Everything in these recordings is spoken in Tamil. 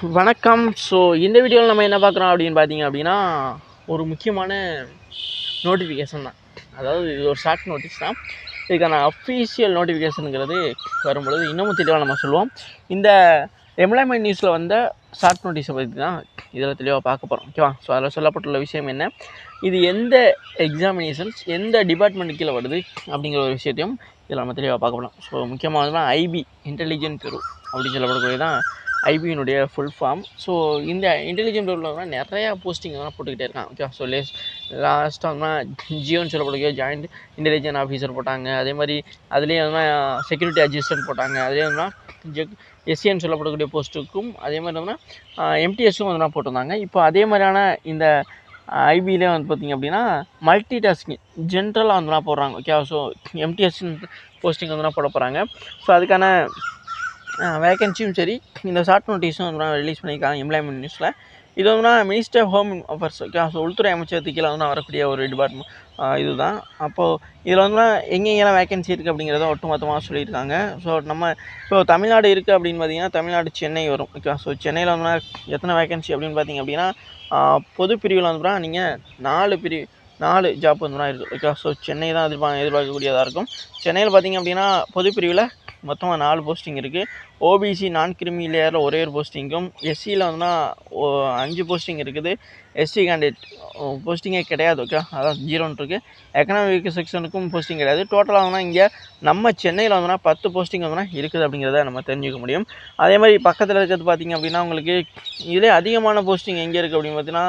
வணக்கம். ஸோ இந்த வீடியோவில் நம்ம என்ன பார்க்குறோம் அப்படின்னு பார்த்தீங்க அப்படின்னா, ஒரு முக்கியமான நோட்டிஃபிகேஷன் தான். அதாவது இது ஒரு ஷார்ட் நோட்டீஸ் தான். இதுக்கான அஃபீஷியல் நோட்டிஃபிகேஷனுங்கிறது வரும்பொழுது இன்னமும் தெளிவாக நம்ம சொல்லுவோம். இந்த எம்ப்ளாய்மெண்ட் நியூஸில் வந்த ஷார்ட் நோட்டீஸை பற்றி தான் இதில் தெளிவாக பார்க்க போகிறோம். ஓகேவா? ஸோ அதில் சொல்லப்பட்டுள்ள விஷயம் என்ன, இது எந்த எக்ஸாமினேஷன்ஸ் எந்த டிபார்ட்மெண்ட் கீழே வருது அப்படிங்கிற ஒரு விஷயத்தையும் இதில் நம்ம தெளிவாக பார்க்க போகிறோம். ஸோ முக்கியமாக ஐபி இன்டெலிஜென்ட் பியூரோ அப்படின்னு சொல்லப்படக்கூடிய தான் ஐபியினுடைய ஃபுல் ஃபார்ம். ஸோ இந்த இன்டெலிஜென்ட் பியூரோவில் நிறையா போஸ்டிங் தான் போட்டுக்கிட்டே இருக்காங்க. ஓகே. ஸோ லாஸ்ட்டாக ஜியோன்னு சொல்லக்கூடிய ஜாயிண்ட் இன்டெலிஜென்ட் ஆஃபீஸர் போட்டாங்க. அதே மாதிரி அதுலேயே செக்யூரிட்டி அசிஸ்டன்ட் போட்டாங்க. அதே எஸ்சின்னு சொல்லப்படக்கூடிய போஸ்ட்டுக்கும் அதே மாதிரி எம்டிஎஸும் போட்டிருந்தாங்க. இப்போ அதே மாதிரியான இந்த ஐபியிலே பார்த்திங்க அப்படின்னா மல்டி டாஸ்கிங் ஜென்ரலாக போடுறாங்க. ஓகே. ஸோ எம்டிஎஸ் போஸ்டிங் போட போகிறாங்க. ஸோ அதுக்கான வேக்கன்சியும் சரி இந்த ஷார்ட் நோட்டீஸும் ரிலீஸ் பண்ணியிருக்காங்க எம்ப்ளாய்மெண்ட் நியூஸில். இது minister of home affairs. Okay. So உள்துறை அமைச்சகத்துக்கு கீழே வரக்கூடிய ஒரு டிபார்ட்மெண்ட் இதுதான். அப்போது இதில் எங்கெங்கெல்லாம் வேக்கன்சி இருக்குது அப்படிங்கிறத ஒட்டுமொத்தமாக சொல்லியிருக்காங்க. ஸோ நம்ம இப்போ தமிழ்நாடு இருக்குது அப்படின்னு பார்த்தீங்கன்னா தமிழ்நாடு சென்னை வரும். ஓகே. ஸோ சென்னையில் எத்தனை வேக்கன்சி அப்படின்னு பார்த்தீங்க அப்படின்னா பொது பிரிவில் நீங்கள் 4 ஜாப் இருக்குது. ஓகே. ஸோ சென்னை தான் எதிர்பார்க்கக்கூடியதாக இருக்கும். சென்னையில் பார்த்திங்க அப்படின்னா பொது பிரிவில் மொத்தமாக 4 போஸ்டிங் இருக்குது. ஓபிசி நான் கிரிமி லேயரில் ஒரே ஒரு போஸ்டிங்கும், எஸ்சியில் 5 போஸ்டிங் இருக்குது. எஸ்சி கேண்டிடேட் போஸ்டிங்கே கிடையாது. ஓகே. அதான் 0 இருக்குது. எக்கனாமிக் செக்ஷனுக்கும் போஸ்டிங் கிடையாது. டோட்டலாக இங்கே நம்ம சென்னையில் 10 போஸ்டிங் இருக்குது அப்படிங்கிறத நம்ம தெரிஞ்சுக்க முடியும். அதே மாதிரி பக்கத்தில் இருக்கிறது பார்த்திங்க அப்படின்னா உங்களுக்கு இதிலே அதிகமான போஸ்டிங் எங்கே இருக்குது அப்படின்னு பார்த்தீங்கன்னா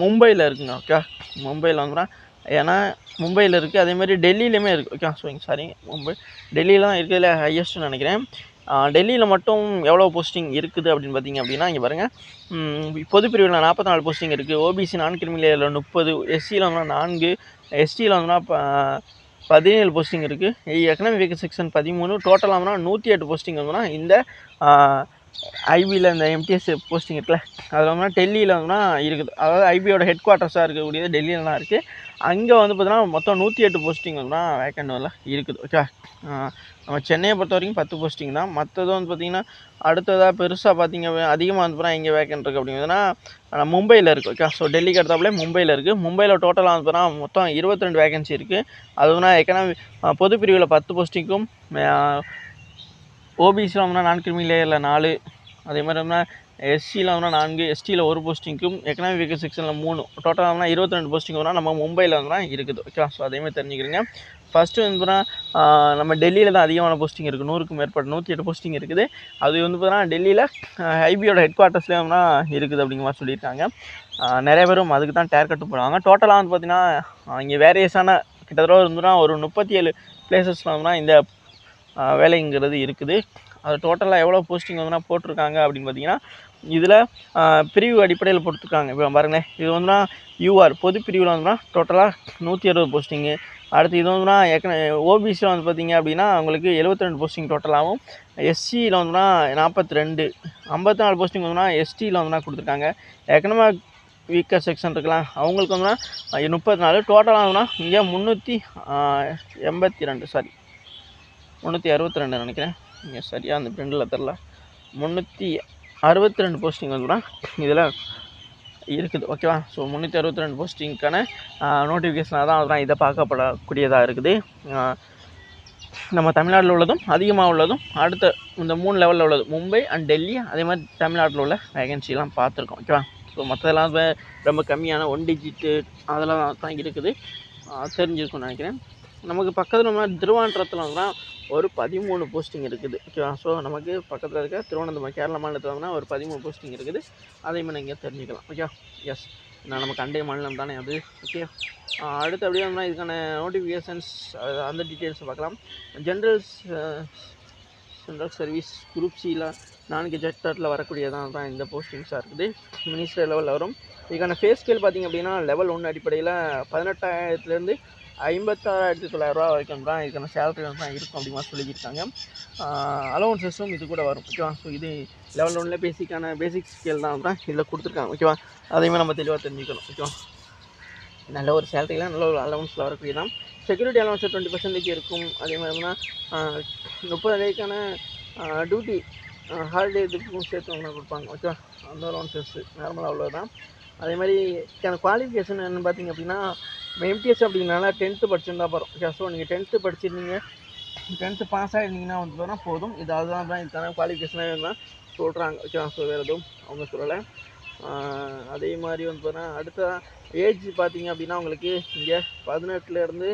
மும்பையில் இருக்குங்க. ஓகே. மும்பையில் ஏன்னா மும்பையில் இருக்குது. அதேமாதிரி டெல்லியிலையுமே இருக்குது. ஓகே. ஸோ டெல்லியில் தான் இருக்கிறதுல ஹையஸ்ட்டுன்னு நினைக்கிறேன். டெல்லியில் மட்டும் எவ்வளோ போஸ்டிங் இருக்குது அப்படின்னு பார்த்தீங்க அப்படின்னா இங்கே பாருங்கள், பொது பிரிவில் 44 போஸ்டிங் இருக்குது. ஓபிசி நான் கிரிமினல் 30, எஸ்சியில் 4, எஸ்டியில் 17 போஸ்டிங் இருக்குது. எக்கனாமிக் செக்ஷன் 13, டோட்டலாக 108 போஸ்டிங் இந்த ஐபியில் இந்த எம்டிஎஸ் போஸ்டிங் இருக்குல்ல அதில் டெல்லியில் இருக்குது. அதாவது ஐபியோட ஹெட் குவார்ட்டர்ஸாக இருக்கக்கூடியது டெல்லியில் தான் இருக்குது. அங்கே பார்த்தீங்கன்னா மொத்தம் 108 போஸ்டிங் வேக்கண்ட் இருக்குது. ஓகே. நம்ம சென்னையை பொறுத்த வரைக்கும் 10 போஸ்டிங் தான். மற்றது பார்த்திங்கன்னா அடுத்ததாக பெருசாக பார்த்திங்க அதிகமாக எங்கே வேக்கண்ட் இருக்குது அப்படிங்கிறதுனா மும்பையில் இருக்குது. ஓகே. ஸோ டெல்லிக்கு அடுத்தாப்புல மும்பையில் இருக்குது. மும்பையில் டோட்டலாக மொத்தம் 22 வேக்கன்சி இருக்குது. அது எக்கனாமிக் பொது பிரிவில் 10 போஸ்டிங்கும், ஓபிசியில் நான் கிரிமி லேயரில் 4, அதே மாதிரி எஸ்சியில் 4, எஸ்டியில் 1 போஸ்டிங்க்கும், எக்கனாமிக் செக்ஷனில் 3, டோட்டலாக 22 போஸ்டிங் நம்ம மும்பையில் இருக்குது. ஓகே. ஸோ அதேமாதிரி தெரிஞ்சுக்கிறீங்க. ஃபஸ்ட்டு நம்ம டெல்லியில் தான் அதிகமான போஸ்டிங் இருக்குது. 100க்கும் மேற்பட்ட 108 போஸ்டிங் இருக்குது. அது பார்த்தீங்கன்னா டெல்லியில் ஐபியோட ஹெட் குவார்ட்டர்ஸ்லேயே இருக்குது அப்படிங்கிற மாதிரி சொல்லியிருக்காங்க. நிறைய பேரும் அதுக்கு தான் டேர் கட்டு போடுவாங்க. டோட்டலாக பார்த்திங்கன்னா இங்கே வேரியஸான கிட்டத்தட்ட ஒரு 37 பிளேசஸில் இந்த வேலைங்கிறது இருக்குது. அது டோட்டலாக எவ்வளோ போஸ்டிங் போட்டிருக்காங்க அப்படின்னு பார்த்தீங்கன்னா இதில் பிரிவு அடிப்படையில் போட்டிருக்காங்க. இப்போ பாருங்களேன், இது யூஆர் பொது பிரிவில் டோட்டலாக 160 போஸ்டிங்கு. அடுத்து இது ஓபிசியில் பார்த்திங்க அப்படின்னா உங்களுக்கு 72 போஸ்டிங் டோட்டலாகவும், எஸ்சியில் 42, 54 போஸ்டிங் எஸ்டியில் கொடுத்துருக்காங்க. எக்கனாமிக் வீக்கர் செக்ஷன் இருக்கலாம் அவங்களுக்கு 34, டோட்டலாக இங்கே 362 நினைக்கிறேன். இங்கே சரியாக அந்த பிரிண்டில் தெரில. 362 போஸ்டிங் இதில் இருக்குது. ஓகேவா. ஸோ 362 போஸ்டிங்க்கான நோட்டிஃபிகேஷனாக தான் இதை பார்க்கப்படக்கூடியதாக இருக்குது. நம்ம தமிழ்நாட்டில் உள்ளதும் அதிகமாக உள்ளதும் அடுத்த இந்த 3 லெவலில் உள்ளது மும்பை அண்ட் டெல்லி, அதே மாதிரி தமிழ்நாட்டில் உள்ள வேகன்சிலாம் பார்த்துருக்கோம். ஓகேவா. ஸோ மற்றதெல்லாம் ரொம்ப கம்மியான 1 டிஜிட்டு அதெல்லாம் தான் இருக்குது. தெரிஞ்சிருக்கும்னு நினைக்கிறேன். நமக்கு பக்கத்தில் திருவாண்டரத்தில் ஒரு 13 போஸ்டிங் இருக்குது. ஓகேவா. ஸோ நமக்கு பக்கத்தில் இருக்க திருவனந்தபுரம் கேரளா மாநிலத்தில் ஒரு 13 போஸ்டிங் இருக்குது. அதையுமே நீங்கள் தெரிஞ்சுக்கலாம். ஓகே. எஸ், நமக்கு அண்டை மாநிலம் தானே அது. ஓகே. அடுத்து அப்படியே இதுக்கான நோட்டிஃபிகேஷன்ஸ் அந்த டீட்டெயில்ஸை பார்க்கலாம். ஜென்ரல் சர்வீஸ் குரூப் சியில் 4 ஜெக்டரில் வரக்கூடியதான் இந்த போஸ்டிங்ஸாக இருக்குது. மினிஸ்டர் லெவலில் வரும். இதுக்கான ஃபே ஸ்கேல் பார்த்திங்க அப்படின்னா லெவல் 1 அடிப்படையில் 18,000 56,900 வரைக்கும் தான் இதுக்கான சேலரி இருக்கும் அப்படிமா சொல்லியிருக்காங்க. அலோவன்சஸும் இது கூட வரும். ஓகேவா. ஸோ இது லெவல் 1 பேசிக் ஸ்கேல் தான் இதில் கொடுத்துருக்காங்க. ஓகேவா. அதையுமே நம்ம தெளிவாக தெரிஞ்சுக்கணும். ஓகேவா. நல்ல ஒரு சேலரியில் நல்ல ஒரு அலவன்ஸில் வரக்கூடியதான். செக்யூரிட்டி அலவன்ஸ் 20% இருக்கும். அதே மாதிரினா 30 டேக்கான டியூட்டி ஹாலிடே இதுக்கும் சேர்த்து ஒன்றா கொடுப்பாங்க. ஓகேவா, அந்த அலோன்சஸ் நார்மலாக அவ்வளோதான். அதே மாதிரி குவாலிஃபிகேஷன் என்னென்னு பார்த்தீங்க அப்படின்னா எம்டிஎஸ் அப்படிங்கிறனால 10th படிச்சிருந்தா போகிறோம். ஓகே, ஸோ நீங்கள் 10th படிச்சிருந்தீங்க, 10th பாஸ் ஆகிருந்தீங்கன்னா வந்து போதும். இது அதுதான் தான் இதுக்கான குவாலிஃபிகேஷனாக தான் சொல்கிறாங்க. ஓகே, ஸோ வேறு எதுவும் அவங்க சொல்லலை. அதே மாதிரி வந்து பார்த்தீங்கன்னா அடுத்த ஏஜ் பார்த்தீங்க அப்படின்னா உங்களுக்கு இங்கே 18லேருந்து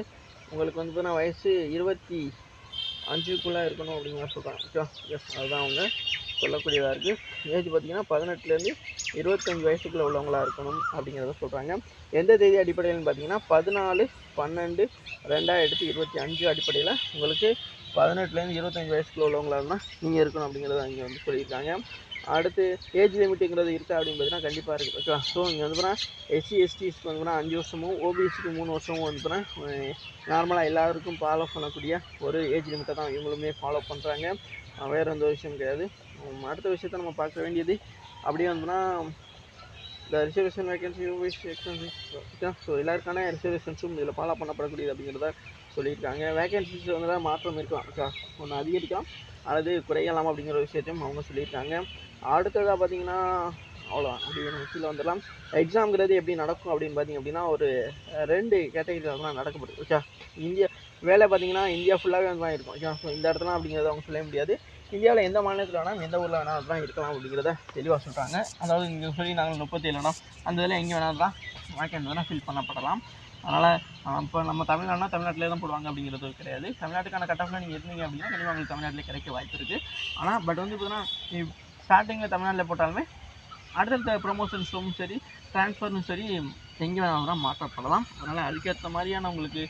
உங்களுக்கு வந்து பார்த்தீங்கன்னா வயசு 25க்குள்ளே இருக்கணும் அப்படிங்கிற மாதிரி சொல்கிறாங்க. ஓகே, எஸ், அதுதான் அவங்க சொல்லக்கூடியதாக இருக்குது. ஏஜ் பார்த்திங்கன்னா 18லேருந்து 25 வயசுக்குள்ளே உள்ளவங்களாக இருக்கணும் அப்படிங்கிறத சொல்கிறாங்க. எந்த தேதி அடிப்படையில்னு பார்த்தீங்கன்னா 14/12/2025 அடிப்படையில் உங்களுக்கு 18லேருந்து 25 வயசுக்குள்ள உள்ளவங்களாக இருந்தால் நீங்கள் இருக்கணும் அப்படிங்கிறத இங்கே வந்து சொல்லியிருக்காங்க. அடுத்து ஏஜ் லிமிட்டுங்கிறது இருக்கா அப்படின்னு பார்த்தீங்கன்னா கண்டிப்பாக இருக்குது. ஓகேவா, ஸோ இங்கே வந்து போனால் எஸ்சி எஸ்டிஸ்க்கு வந்து போனால் 5 வருஷமும், ஓபிசிக்கு 3 வருஷமும் வந்து போனால் நார்மலாக எல்லாருக்கும் ஃபாலோ பண்ணக்கூடிய ஒரு ஏஜ் லிமிட்டை தான் இவங்களுமே ஃபாலோ பண்ணுறாங்க. வேறு எந்த விஷயம் கிடையாது. அடுத்த விஷயத்த நம்ம பார்க்க வேண்டியது அப்படியே வந்துன்னா இந்த ரிசர்வேஷன் வேகன்சி ஓகே, ஸோ எல்லாருக்கான ரிசர்வேஷன்ஸும் இதில் ஃபாலோ பண்ணப்படக்கூடியது அப்படிங்கிறத சொல்லியிருக்காங்க. வேகன்சிஸ் வந்து தான் மாற்றம் இருக்கலாம். ஓகே, ஒன்று அதிகரிக்கலாம் அல்லது குறையலாம் அப்படிங்கிற விஷயத்தையும் அவங்க சொல்லியிருக்காங்க. அடுத்ததாக பார்த்தீங்கன்னா அவ்வளோதான், அப்படி கீழே வந்துடலாம். எக்ஸாம்ங்கிறது எப்படி நடக்கும் அப்படின்னு பார்த்தீங்க அப்படின்னா ஒரு 2 கேட்டகரியில் தான் நடக்கப்படுது. ஓகே, இந்தியா வேலை பார்த்தீங்கன்னா இந்தியா ஃபுல்லாகவே வந்து தான் இருக்கும். ஓகே, ஸோ இந்த இடத்துல அப்படிங்கிறத அவங்க சொல்ல முடியாது. இந்தியாவில் எந்த மாநிலத்தில் வேணால் எந்த ஊரில் வேணால் தான் இருக்கலாம் அப்படிங்கிறத தெளிவாக சொல்கிறாங்க. அதாவது இங்கே சொல்லி நாங்கள் 37 இடம் அந்த இதில் எங்கே வேணாலும் தான் வேக்கன்ட் வேணால் ஃபில் பண்ணப்படலாம். அதனால் இப்போ நம்ம தமிழ்நாடுனா தமிழ்நாட்டிலே தான் போடுவாங்க அப்படிங்கிறது கிடையாது. தமிழ்நாட்டுக்கான கட்டாஃபில் நீங்கள் இருந்தீங்க அப்படின்னா கண்டிப்பாக உங்களுக்கு தமிழ்நாட்டிலே கிடைக்க வாய்ப்பு இருக்குது. ஆனால் பட் வந்து பார்த்தீங்கன்னா ஸ்டார்டிங்கில் தமிழ்நாட்டில் போட்டாலுமே அடுத்தடுத்த ப்ரொமோஷன்ஸும் சரி ட்ரான்ஸ்ஃபர்னும் சரி எங்கே வேணாலும் தான் மாற்றப்படலாம். அதனால் அதுக்கேற்ற மாதிரியான உங்களுக்கு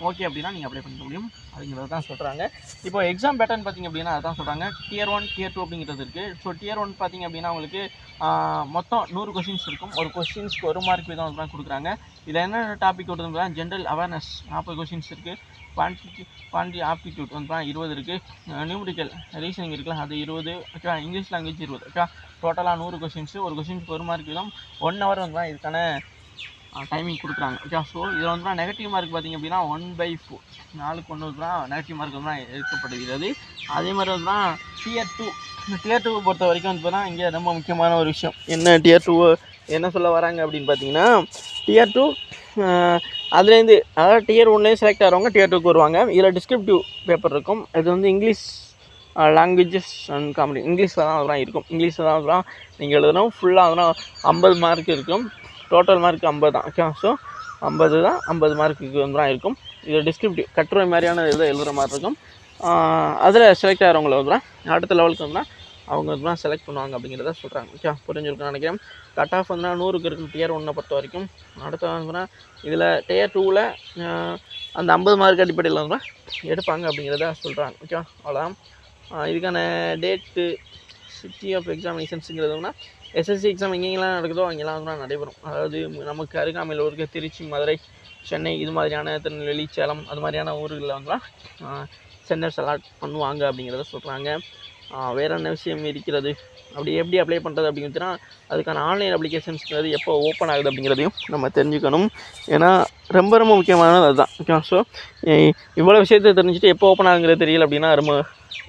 ஓகே அப்படின்னா நீங்கள் அப்ளை பண்ணிக்க முடியும் அப்படிங்கிறது தான் சொல்கிறாங்க. இப்போ எக்ஸாம் பேட்டர்ன் பார்த்திங்க அப்படின்னா அதுதான் சொல்கிறாங்க. Tier 1 Tier 2 அப்படிங்கிறது இருக்குது. ஸோ Tier 1 பார்த்திங்க அப்படின்னா உங்களுக்கு மொத்தம் 100 கொஸ்டின்ஸ் இருக்கும். ஒரு கொஸ்டின்ஸ்க்கு 1 மார்க் வீதம் தான் கொடுக்குறாங்க. இதில் என்ன டாபிக் வருதுன்னா ஜென்ரல் அவேர்னஸ் 40 கொஸ்டின்ஸ் இருக்குது. குவான்டிட்டி ஆப்டிடியூட் வந்து 20 இருக்குது. நியூமரிக்கல் ரீசனிங் இருக்குல்ல அது 20. Okay, English language 20. ஓகே, டோட்டலாக 100 கொஸ்டின்ஸு. ஒரு கொஸ்டின்ஸ்க்கு 1 மார்க் வீதம் 1 ஹவர் வந்து தான் இதுக்கான டைமிங் கொடுக்குறாங்க. ஓகே, ஸோ இதில் வந்து நெகட்டிவ் மார்க் பார்த்திங்க அப்படின்னா 1/4 4க்கு 1 தான் நெகட்டிவ் மார்க் வந்து தான் எடுக்கப்படுகிறது. அதே மாதிரி வந்து Tier 2 பொறுத்த வரைக்கும் வந்து பார்த்தா இங்கே ரொம்ப முக்கியமான ஒரு விஷயம் என்ன, Tier 2 என்ன சொல்ல வராங்க அப்படின்னு பார்த்தீங்கன்னா Tier 2 அதுலேருந்து அதாவது Tier 1லேயும் செலக்ட் ஆகிறவங்க Tier 2க்கு வருவாங்க. இதில் டிஸ்கிரிப்டிவ் பேப்பர் இருக்கும். இது வந்து இங்கிலீஷ் லாங்குவேஜஸ் அண்ட் காமெடி இங்கிலீஷில் தான் அதெல்லாம் இருக்கும். இங்கிலீஷில் தான் அதெல்லாம் நீங்கள் எழுதணும். ஃபுல்லாக அதெல்லாம் 50 மார்க் இருக்கும். டோட்டல் மார்க் 50 தான். ஓகே, ஸோ 50 தான் 50 மார்க்குக்கு வந்து தான் இருக்கும். இது டிஸ்கிரிப்டிவ் கட்டுரை மாதிரியான இதை எழுதுகிற மாதிரி இருக்கும். அதில் செலக்ட் ஆகிறவங்கள வந்து அடுத்த லெவலுக்கு வந்து அவங்க வந்து செலக்ட் பண்ணுவாங்க அப்படிங்கிறத சொல்கிறாங்க. ஓகே, புரிஞ்சுருக்குன்னு நினைக்கிறேன். கட் ஆஃப் வந்து 100க்கு இருக்கும் Tier 1 பொறுத்த வரைக்கும். அடுத்த வந்து இதில் Tier 2ல் அந்த 50 மார்க் அடிப்படையில் வந்து எடுப்பாங்க அப்படிங்கிறத சொல்கிறாங்க. ஓகே, அவ்வளோதான். இதுக்கான டேட்டு சிட்டி ஆஃப் எக்ஸாமினேஷன்ஸுங்கிறதுனா எஸ்எஸ்சி எக்ஸாம் எங்கெங்கெல்லாம் நடக்குதோ அங்கெல்லாம் வந்து நடத்தப்படும். அதாவது நமக்கு அருகாமையில் இருக்க திருச்சி, மதுரை, சென்னை இது மாதிரியான திருநெல்வேலி, சேலம் அது மாதிரியான ஊர்களில் வந்து சென்டர்ஸ் அலாட் பண்ணுவாங்க அப்படிங்கிறத சொல்கிறாங்க. வேறு என்ன விஷயம் இருக்கிறது, அப்படி எப்படி அப்ளை பண்ணுறது அப்படிங்கிறதுனா அதுக்கான ஆன்லைன் அப்ளிகேஷன்ஸ்ங்கிறது எப்போ ஓப்பன் ஆகுது அப்படிங்கிறதையும் நம்ம தெரிஞ்சுக்கணும். ஏன்னா ரொம்ப ரொம்ப முக்கியமானது அதுதான். ஓகே, ஸோ இவ்வளோ விஷயத்தை தெரிஞ்சுட்டு எப்போ ஓப்பன் ஆகுங்கிறது தெரியல அப்படின்னா ரொம்ப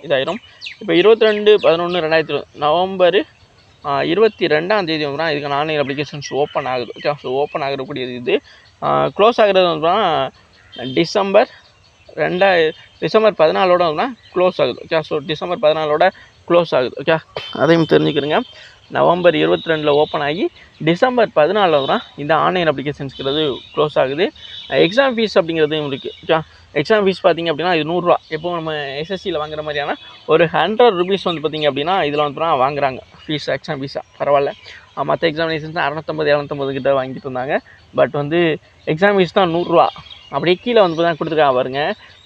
இதாயிரும். இப்போ 22/11/2020 நவம்பர் 22ஆம் தேதி வந்து இதுக்கான ஆன்லைன் அப்ளிகேஷன்ஸ் ஓப்பன் ஆகுது. ஓகே, ஸோ ஓப்பன் ஆகக்கூடியது இது. க்ளோஸ் ஆகிறது வந்து டிசம்பர் 14ஓட வந்து க்ளோஸ் ஆகுது. ஓகே, ஸோ டிசம்பர் 14ஓட க்ளோஸ் ஆகுது. ஓகே, அதையும் தெரிஞ்சுக்கிறேங்க. நவம்பர் 22 ஓப்பன் ஆகி டிசம்பர் 14 தான் இந்த ஆன்லைன் அப்ளிகேஷன்ஸ்ங்கிறது க்ளோஸ் ஆகுது. எக்ஸாம் ஃபீஸ் அப்படிங்கிறதும் இருக்குது. ஓகே, எக்ஸாம் ஃபீஸ் பார்த்திங்க அப்படின்னா இது 100 ரூபா. எப்போ நம்ம எஸ்எஸ்சியில் வாங்குற மாதிரியான ஒரு 100 ருபீஸ் வந்து பார்த்திங்க அப்படின்னா இதில் வந்து வாங்குறாங்க ஃபீஸ், எக்ஸாம் ஃபீஸாக. பரவாயில்ல, மற்ற எக்ஸாமினேஷன்ஸ் தான் 650-750 கிட்ட வாங்கிட்டு இருந்தாங்க. பட் வந்து எக்ஸாம் ஃபீஸ் தான் 100 ரூபா. அப்படியே கீழே வந்து தான் கொடுத்துருக்காங்க பாருங்க.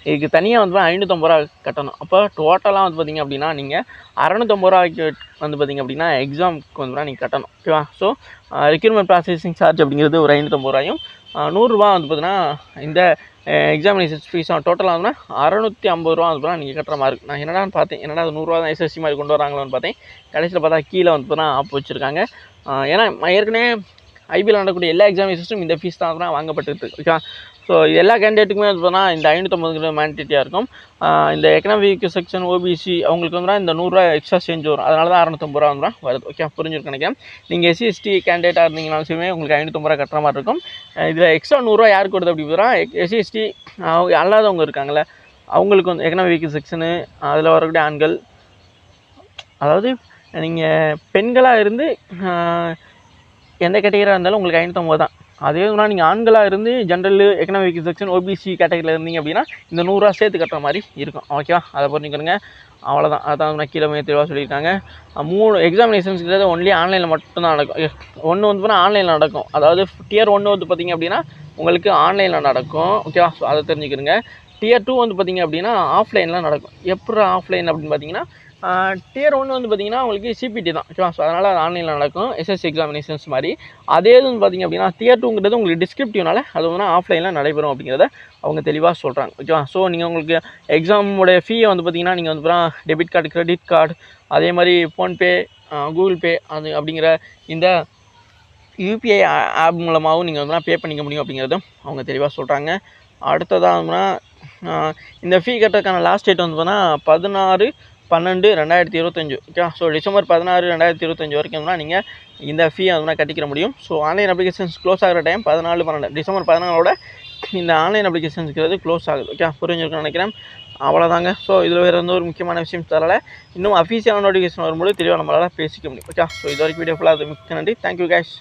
இதுக்கு தனியாக வந்து 550 ரூபா கட்டணும். அப்போ டோட்டலாக வந்து பார்த்திங்க அப்படின்னா நீங்கள் 650 ரூபாய்க்கு வந்து பார்த்திங்க அப்படின்னா எக்ஸாமுக்கு வந்து நீங்கள் கட்டணும். ஓகேவா, ஸோ ரெக்யூர்மெண்ட் ப்ராசஸிங் சார்ஜ் அப்படிங்கிறது ஒரு 550 ரூபாயும் 100 ரூபா வந்து பார்த்திங்கன்னா இந்த எக்ஸாமினேஷன் ஃபீஸும் டோட்டலாக வந்து 650 ரூபா வந்து நீங்கள் கட்டுற மாதிரி இருக்குது. நான் என்னடான்னு பார்த்தேன், என்னடா 100 ரூபா தான் எஸ்எஸ்சி மாதிரி கொண்டு வராங்களோன்னு பார்த்தேன். கடைசியில் பார்த்தா கீழே வந்து பார்த்தா ஆப் வச்சுருக்காங்க. ஏன்னா ஏற்கனவே ஐபிஎல் நடக்கக்கூடிய எல்லா எக்ஸாமினேஷன்ஸும் இந்த ஃபீஸ் தான் வாங்கப்பட்டு. ஓகே, ஸோ எல்லா கேண்டிடேட்டுக்குமே வந்து பார்த்தீங்கன்னா இந்த 550 மேண்டிட்டியாக இருக்கும். இந்த எக்கனாமிக் செக்ஷன் ஓபிசி அவங்களுக்கு வந்து இந்த 100 எக்ஸ்ட்ரா சேஞ்ச் வரும். அதனால தான் 650 வந்து வருது. ஓகே, புரிஞ்சுருக்கு நினைக்கிறேன். நீங்கள் எஸ்சி எஸ்டி கேண்டிடேட்டாக இருந்தீங்கனாலுமே உங்களுக்கு 550 கட்டுற மாதிரி இருக்கும். இதில் எக்ஸ்ட்ரா 100 யாருக்கு கொடுத்து அப்படி போகிறா, எஸ்சி எஸ்டி அல்லாதவங்க இருக்காங்களே அவங்களுக்கு வந்து எக்கனாமிக் செக்ஷனு அதில் வரக்கூடிய ஆண்கள், அதாவது நீங்கள் பெண்களாக இருந்து எந்த கேட்டகரியாக இருந்தாலும் உங்களுக்கு 550 தான். அதே மாதிரி நீங்கள் ஆண்களாக இருந்து ஜென்ரல் எக்கனாமிக் செக்ஷன் ஓபிசி கேட்டகரியில் இருந்தீங்க அப்படின்னா இந்த 100 சேர்த்து கட்டுற மாதிரி இருக்கும். ஓகேவா, அதை புரிஞ்சுக்கிறேங்க. அவ்வளோதான். அதான் நான் கீழே தெளிவாக சொல்லியிருக்காங்க. 3 எக்ஸாமினேஷன்ஸ்ங்கிறது ஒன்லி ஆன்லைனில் மட்டும்தான் நடக்கும். ஒன்று வந்து பார்த்தீங்கன்னா ஆன்லைனில் நடக்கும். அதாவது டியர் 1 வந்து பார்த்திங்க அப்படின்னா உங்களுக்கு ஆன்லைனில் நடக்கும். ஓகேவா, ஸோ அதை தெரிஞ்சுக்கிறேங்க. டியர் 2 வந்து பார்த்திங்க அப்படின்னா ஆஃப்லைனில் நடக்கும். எப்படி ஆஃப்லைன் அப்படின்னு பார்த்தீங்கன்னா டியர் 1 வந்து பார்த்திங்கன்னா உங்களுக்கு சிபிடி தான். ஓகேவா, ஸோ அதனால் அது ஆன்லைனில் நடக்கும். எஸ்எஸ்சி எக்ஸாமினேஷன்ஸ் மாதிரி. அதே இது வந்து பார்த்திங்க அப்படின்னா டியர் 2ங்கிறது உங்களுக்கு டிஸ்கிரிப்டிவ்னால அது வந்து ஆஃப்லைனில் நடைபெறும் அப்படிங்கிறத அவங்க தெளிவாக சொல்கிறாங்க. ஓகேவா, ஸோ நீங்கள் உங்களுக்கு எக்ஸாமோடைய ஃபீயை வந்து பார்த்திங்கன்னா நீங்கள் வந்து டெபிட் கார்டு, கிரெடிட் கார்டு, அதே மாதிரி ஃபோன்பே, கூகுள் பே அது அப்படிங்கிற இந்த யூபிஐ ஆப் மூலமாகவும் நீங்கள் வந்து பே பண்ணிக்க முடியும் அப்படிங்கிறதும் அவங்க தெளிவாக சொல்கிறாங்க. அடுத்ததாக இந்த ஃபீ கட்டுறதுக்கான லாஸ்ட் டேட் வந்து பார்த்தீங்கன்னா 16/12/2025. ஓகே, ஸோ டிசம்பர் 16, 2025 வரைக்கும் தான் நீங்கள் இந்த ஃபீயை வந்து கட்டிக்கிற முடியும். ஸோ ஆன்லைன் அப்ளிகேஷன்ஸ் க்ளோஸ் ஆகிற டைம் 14/12 டிசம்பர் 14 இந்த ஆன்லைன் அப்ளிகேஷன்ஸ்ங்கிறது க்ளோஸ் ஆகுது. ஓகே, புரிஞ்சுருக்குன்னு நினைக்கிறேன். அவ்வளோதாங்க. ஸோ இதில் வேறு எந்த ஒரு முக்கியமான விஷயம் தரல. இன்னும் அஃபீஷியலான நோட்டிஃபிகேஷன் வரும்போது தெளிவாக நம்மளால் பேசிக்க முடியும். ஓகே, ஸோ இது வரைக்கும் வீடியோ ஃபுல்லாக அது மிக்க நன்றி. Thank you guys.